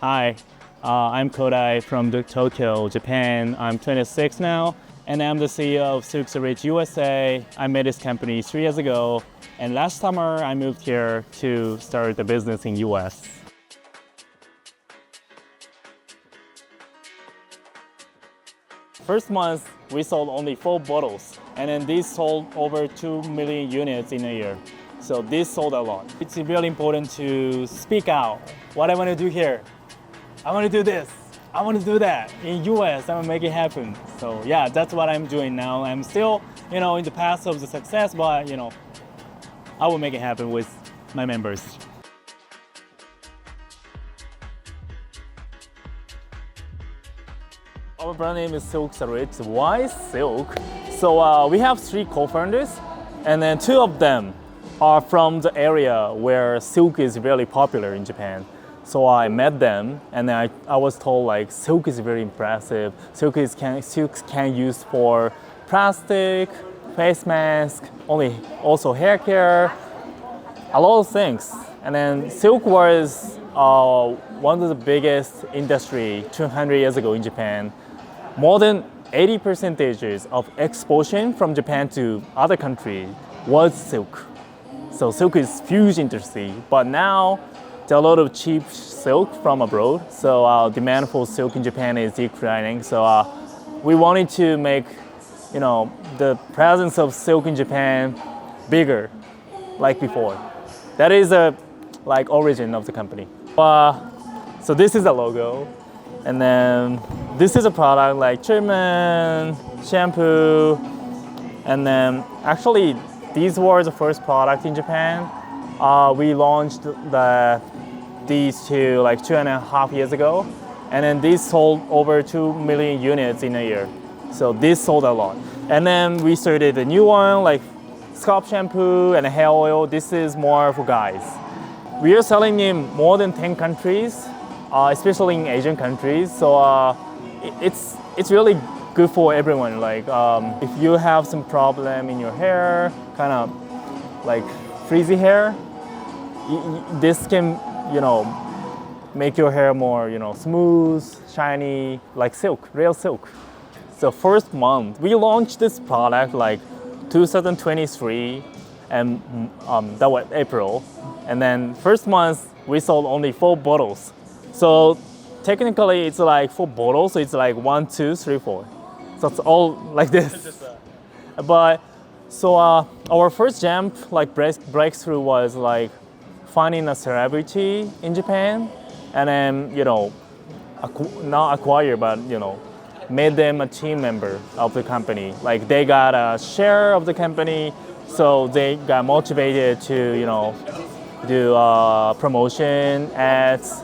Hi, I'm Kodai from Tokyo, Japan. I'm 26 now, and I'm the CEO of Silk Rich USA. I made this company 3 years ago, and last summer I moved here to start the business in US. First month, we sold only 4 bottles, and then these sold over 2 million units in a year. So this sold a lot. It's really important to speak out. What I want to do here, I want to do this, I want to do that. In US, I'm gonna make it happen. So yeah, that's what I'm doing now. I'm still, in the path of the success, but I will make it happen with my members. Our brand name is Silk Rich. Why Silk? So we have 3 co-founders, and then 2 of them are from the area where silk is really popular in Japan. So I met them, and then I was told like silk is very impressive. Silk can use for plastic, face mask, also hair care, a lot of things. And then silk was one of the biggest industry 200 years ago in Japan. More than 80% of exportation from Japan to other countries was silk. So silk is huge industry, but now there are a lot of cheap silk from abroad. So demand for silk in Japan is declining. So we wanted to make, the presence of silk in Japan bigger, like before. That is a origin of the company. So this is the logo. And then this is a product like treatment, shampoo, and then actually these were the first product in Japan. We launched these two like 2.5 years ago, and then these sold over 2 million units in a year. So this sold a lot. And then we started a new one like scalp shampoo and hair oil. This is more for guys. We are selling in more than 10 countries. Especially in Asian countries, so it's really good for everyone. Like if you have some problem in your hair, kind of like frizzy hair, this can make your hair more smooth, shiny, like silk, real silk. So first month we launched this product like 2023, and that was April, and then first month we sold only 4 bottles. So technically it's like 4 bottles, so it's like 1, 2, 3, 4. So it's all like this. But so our first jump, like breakthrough, was like finding a celebrity in Japan, and then not acquire, but made them a team member of the company. Like they got a share of the company, so they got motivated to do promotion ads.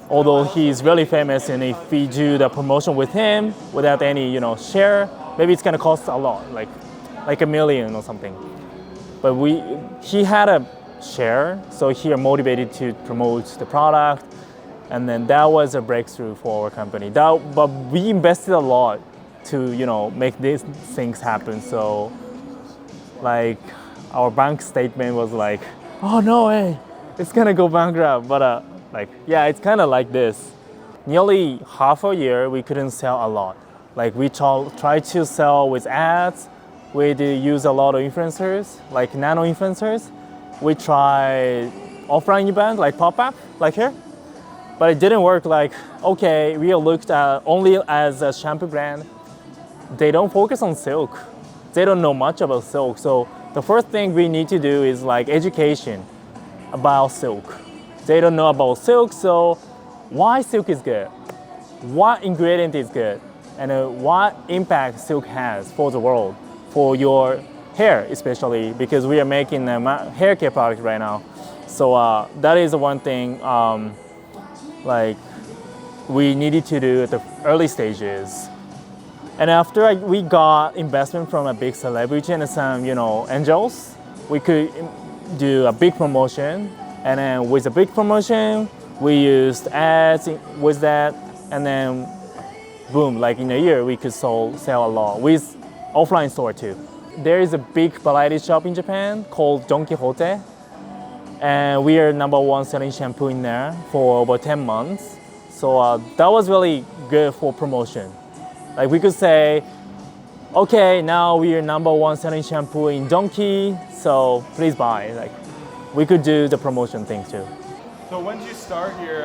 Although he's really famous, and if we do the promotion with him without any share, maybe it's gonna cost a lot, like $1 million or something. But he had a share, so he are motivated to promote the product, and then that was a breakthrough for our company. But we invested a lot to make these things happen. So like our bank statement was like, oh no way, it's gonna go bankrupt, but it's kind of like this. Nearly half a year, we couldn't sell a lot. Like we tried to sell with ads. We use a lot of influencers, like nano influencers. We tried offline event, like pop-up, like here. But it didn't work. Like, okay, we looked at only as a shampoo brand. They don't focus on silk. They don't know much about silk. So the first thing we need to do is like education about silk. They don't know about silk, so why silk is good? What ingredient is good? And what impact silk has for the world, for your hair especially, because we are making a hair care product right now. So that is the one thing like we needed to do at the early stages. And after we got investment from a big celebrity and some angels, we could do a big promotion. And then with a big promotion, we used ads with that, and then boom, like in a year we could sell a lot with offline store too. There is a big variety shop in Japan called Don Quixote, and we are #1 selling shampoo in there for over 10 months. So that was really good for promotion. Like we could say, okay, now we are number one selling shampoo in Donkey, so please buy. Like we could do the promotion thing too. So when did you start your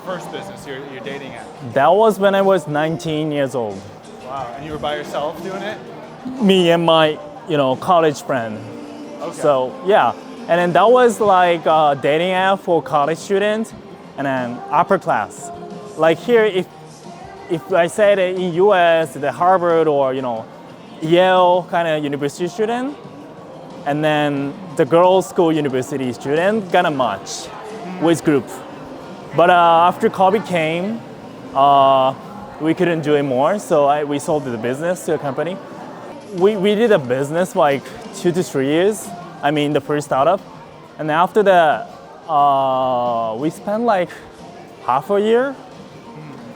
first business, your dating app? That was when I was 19 years old. Wow, and you were by yourself doing it? Me and my, college friend. Okay. So yeah, and then that was like a dating app for college students, and then upper class. Like here, if I said in US, the Harvard or Yale kind of university student, and then the girls' school university student gonna match with group. But after COVID came, we couldn't do it more, so we sold the business to a company. We did a business like 2 to 3 years. I mean, the first startup, and after that, we spent like half a year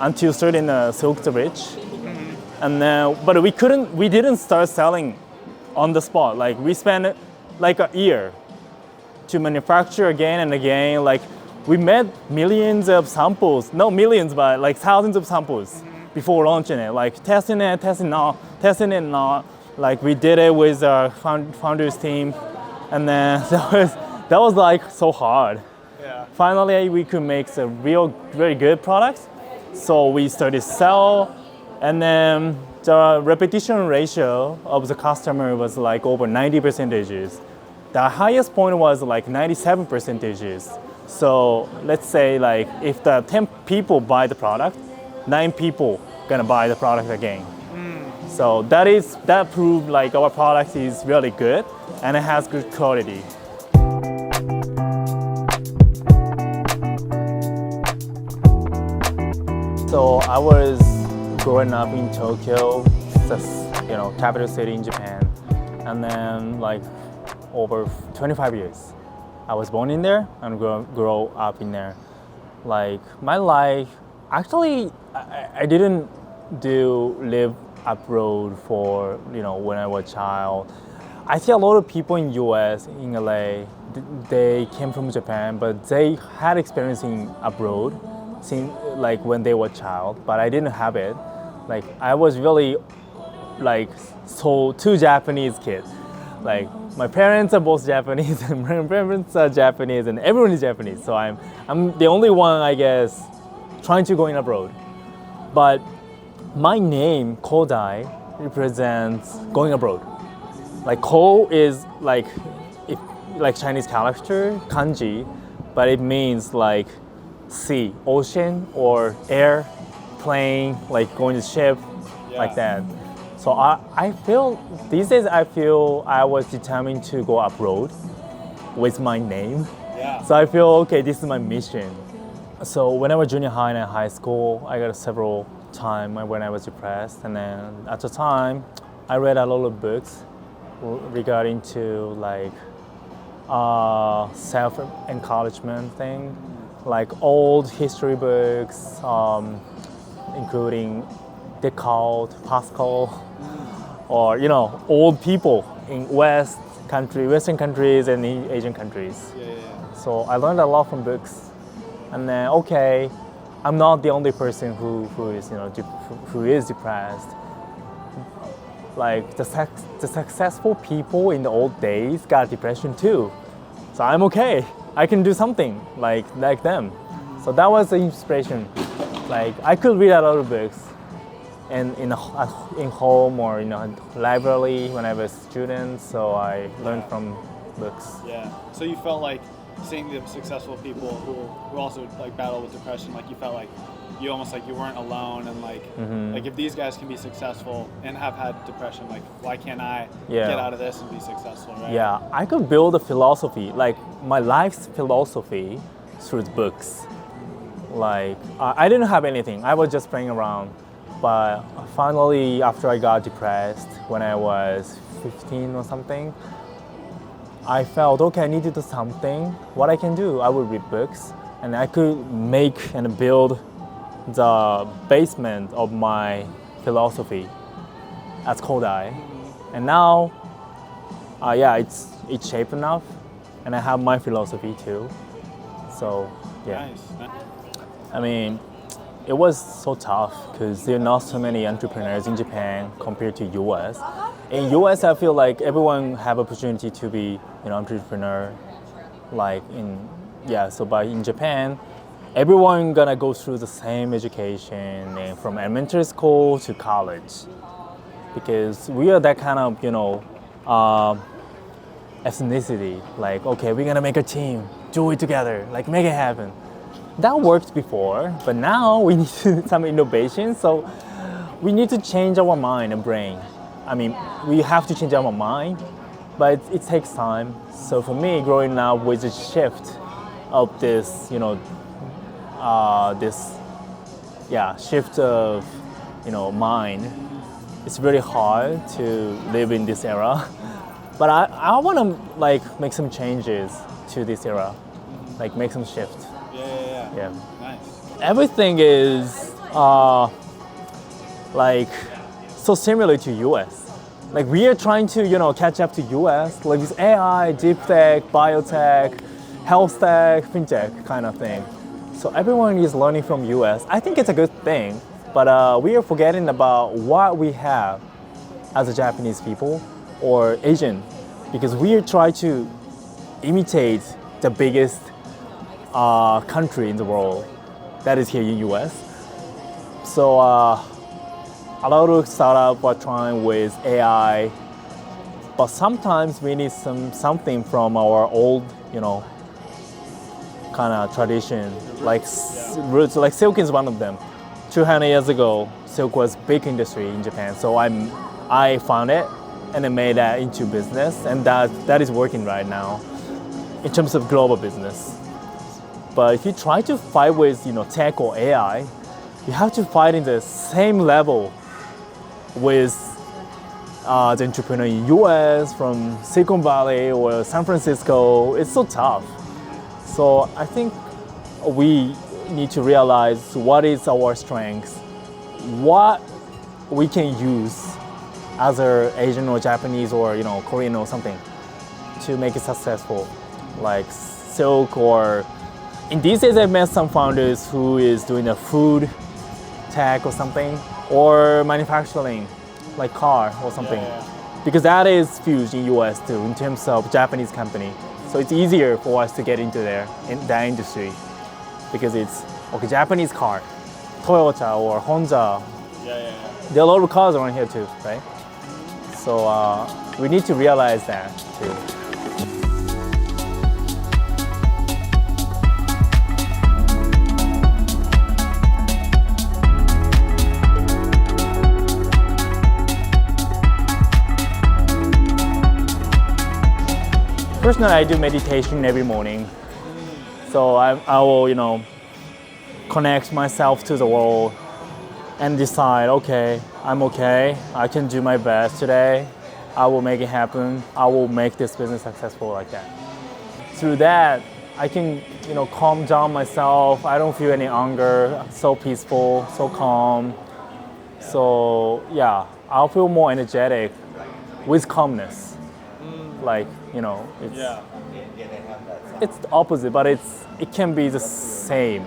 until starting Silk the Rich, and then but we didn't start selling on the spot. Like we spent like a year to manufacture again and again. Like we made millions of samples, not millions, but like thousands of samples before launching it. Like testing it not. Like we did it with our founders team, and then that was like so hard. Yeah. Finally, we could make some very good products. So we started sell, and then the repetition ratio of the customer was like over 90%. The highest point was like 97%. So let's say like if the 10 people buy the product, 9 people gonna buy the product again. So that proved like our product is really good and it has good quality. So I was growing up in Tokyo, capital city in Japan, and then like over 25 years. I was born in there and grow up in there. Like my life, actually, I didn't live abroad for when I was a child. I see a lot of people in US, in LA, they came from Japan, but they had experience in abroad, like when they were a child, but I didn't have it. Like I was really like two Japanese kids. Like my parents are both Japanese, and my parents are Japanese, and everyone is Japanese. So I'm the only one, I guess, trying to go in abroad. But my name Kodai represents going abroad. Like Ko is like Chinese character kanji, but it means like sea, ocean, or air, plane, like going to ship, like that. So I feel these days I was determined to go abroad with my name. Yeah. So I feel okay, this is my mission. So when I was junior high and high school, I got several times when I was depressed, and then at the time I read a lot of books regarding to like self-encouragement thing, like old history books, including Descartes, Pascal, or old people in Western countries and in Asian countries. Yeah. So I learned a lot from books, and then okay, I'm not the only person who is depressed. Like the successful people in the old days got depression too, so I'm okay. I can do something like them. So that was the inspiration. Like I could read a lot of books, and in home or library when I was a student. So I learned from books. Yeah. So you felt like seeing the successful people who also like battle with depression, like you felt like you almost like you weren't alone, and like like if these guys can be successful and have had depression, like why can't I get out of this and be successful, right? Yeah, I could build a philosophy, like my life's philosophy, through the books. Like I didn't have anything. I was just playing around. But finally, after I got depressed when I was 15 or something, I felt, okay, I need to do something. What I can do, I would read books, and I could make and build the basement of my philosophy as Kodai. And now, it's shaped enough, and I have my philosophy too. So, yeah. Nice. I mean, it was so tough because there are not so many entrepreneurs in Japan compared to US. In US, I feel like everyone have opportunity to be entrepreneur. Like in yeah, so but in Japan, everyone gonna go through the same education and from elementary school to college because we are that kind of ethnicity. Like okay, we're gonna make a team, do it together, like make it happen. That worked before, but now we need some innovation. So we need to change our mind and brain. I mean, we have to change our mind, but it takes time. So for me, growing up with the shift of this, shift of, mind, it's very hard to live in this era. But I want to like make some changes to this era, like make some shift. Yeah. Nice. Everything is like so similar to US. Like we are trying to catch up to US, like this AI, deep tech, biotech, health tech, fintech kind of thing. So everyone is learning from US. I think it's a good thing, but we are forgetting about what we have as a Japanese people or Asian, because we are trying to imitate the biggest country in the world, that is here in US. So a lot of startups are trying with AI, but sometimes we need something from our old, kind of tradition, like roots. Like silk is one of them. 200 years ago, silk was big industry in Japan. So I found it and I made that into business, and that is working right now in terms of global business. But if you try to fight with tech or AI, you have to fight in the same level with the entrepreneur in US, from Silicon Valley or San Francisco. It's so tough. So I think we need to realize what is our strengths, what we can use as a Asian or Japanese or Korean or something to make it successful, like silk. Or in these days I've met some founders who is doing a food tech or something, or manufacturing, like car or something. Because that is huge in US too in terms of Japanese company. So it's easier for us to get into there in that industry because it's okay, Japanese car, Toyota or Honda. There are a lot of cars around here too, right? So we need to realize that too. Personally, I do meditation every morning. So I will, connect myself to the world and decide, okay, I'm okay. I can do my best today. I will make it happen. I will make this business successful like that. Through that, I can, calm down myself. I don't feel any anger. So peaceful, so calm. So yeah, I'll feel more energetic with calmness. Like it's the opposite, but it can be the same.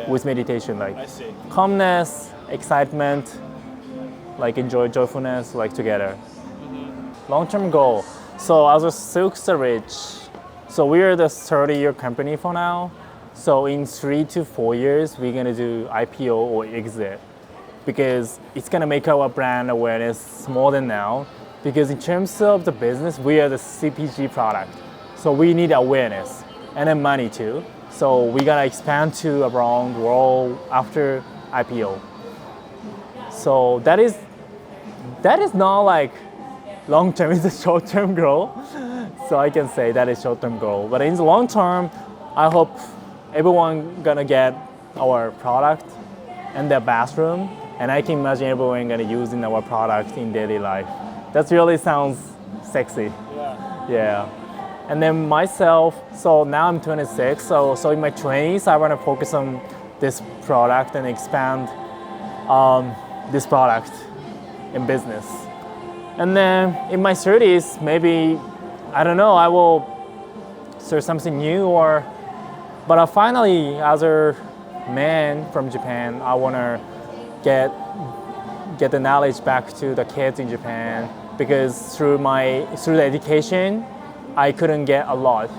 With meditation, like I see. Calmness, excitement, like joyfulness, like together. Long-term goal. So as a Silk the Rich, so we are the 30-year company for now. So in 3 to 4 years, we're gonna do IPO or exit, because it's gonna make our brand awareness more than now. Because in terms of the business, we are the CPG product. So we need awareness and then money too. So we gotta expand to around the world after IPO. So that is not like long term, it's a short term goal. So I can say that is short term goal. But in the long term, I hope everyone gonna get our product in their bathroom, and I can imagine everyone gonna using our product in daily life. That really sounds sexy. Yeah. And then myself, so now I'm 26, so in my 20s, I want to focus on this product and expand this product in business. And then in my 30s, maybe, I don't know, I will start something new, but finally, as a man from Japan, I want to get the knowledge back to the kids in Japan, because through the education, I couldn't get a lot,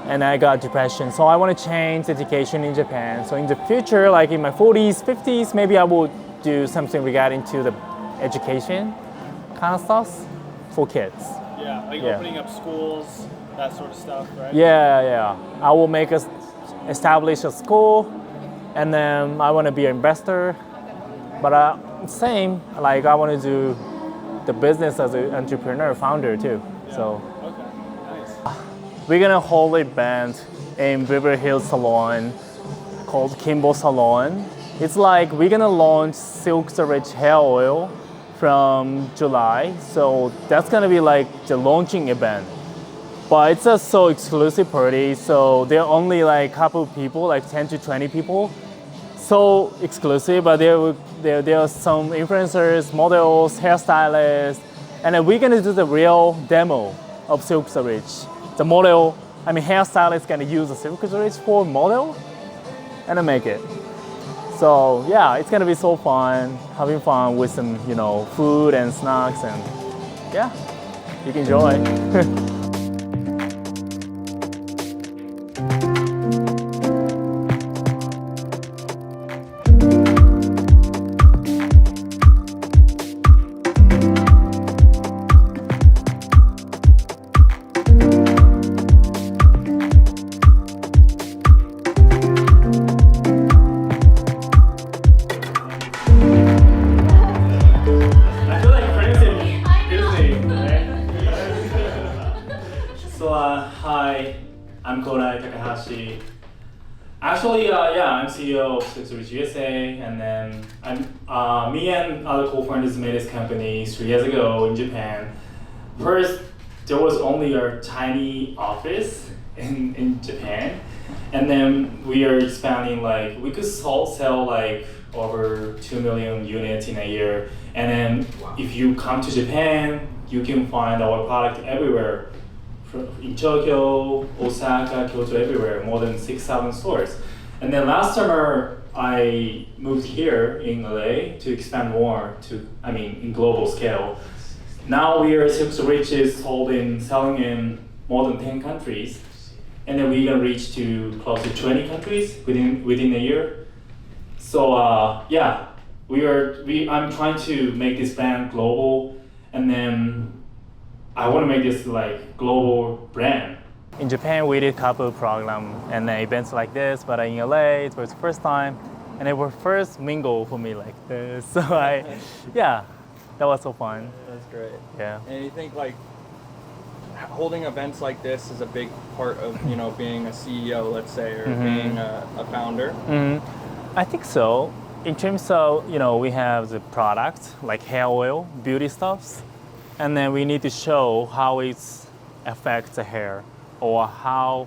and I got depression. So I want to change education in Japan. So in the future, like in my 40s, 50s, maybe I will do something regarding to the education kind of stuff for kids. Yeah, like Yeah. opening up schools, that sort of stuff, right? Yeah. I will establish a school, and then I want to be an investor. But same, like I want to do the business as an entrepreneur, founder too. Yeah. So Okay, nice. we're gonna hold an event in Beverly Hills Salon called Kimbo Salon. It's like we're gonna launch Silk the Rich hair oil from July. So that's gonna be like the launching event. But it's a so exclusive party, so there are only like a couple of people, like 10 to 20 people. So exclusive, but there are some influencers, models, hairstylists, and then we're gonna do the real demo of Silk the Rich. The model, hairstylist gonna use the Silk the Rich for model, and then make it. So yeah, it's gonna be so fun, having fun with some, food and snacks, and yeah, you can enjoy. I feel like Prince in Disney, right? So, hi, I'm Kodai Takahashi. Actually, I'm CEO of Silk the Rich USA, and then me and other co-founders made this company 3 years ago in Japan. First, there was only a tiny office in Japan, and then we are expanding. Like we could sell like over 2 million units in a year, and then if you come to Japan, you can find our product everywhere. In Tokyo, Osaka, Kyoto, everywhere, more than 6,000 stores. And then last summer, I moved here in LA to expand more in global scale. Now we are Silk the Rich is selling in more than 10 countries. And then we're gonna reach to close to 20 countries within a year. So I'm trying to make this brand global, and then I want to make this like global brand. In Japan, we did a couple of programs and events like this, but in LA, it was the first time, and it was first mingle for me like this. So that was so fun. That's great. Yeah. And you think like holding events like this is a big part of being a CEO, let's say, or being a founder? I think so. In terms of we have the product like hair oil, beauty stuffs. And then we need to show how it affects the hair, or how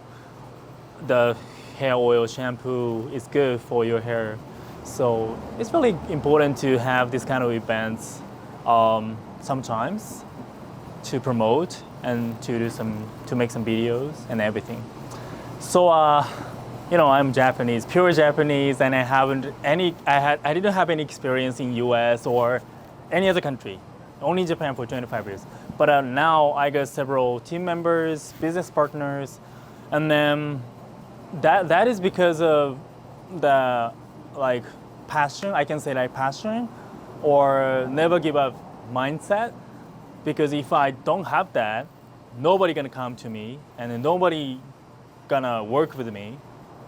the hair oil shampoo is good for your hair. So it's really important to have this kind of events sometimes to promote and to make some videos and everything. So I'm Japanese, pure Japanese, and I didn't have any experience in US or any other country. Only in Japan for 25 years. But now I got several team members, business partners, and then that is because of the passion, I can say passion, or never give up mindset. Because if I don't have that, nobody gonna come to me, and then nobody gonna work with me.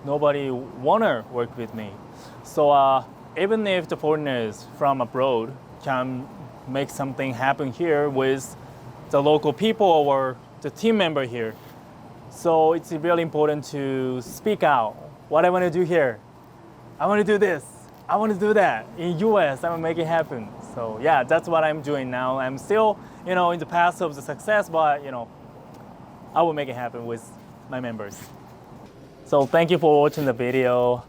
Nobody wanna work with me. So even if the foreigners from abroad can make something happen here with the local people or the team member here. So it's really important to speak out. What I want to do here, I want to do this, I want to do that. In US, I want to make it happen. So yeah, that's what I'm doing now. I'm still, in the path of the success, but I will make it happen with my members. So thank you for watching the video.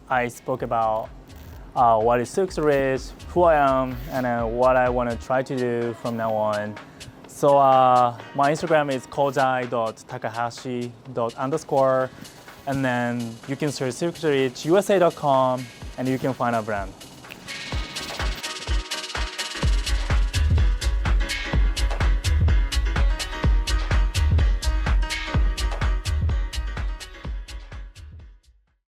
I spoke about what is Silk the Rich, who I am, and what I want to try to do from now on. So my Instagram is kodai.takahashi_. and then you can search silkreachusa.com and you can find our brand.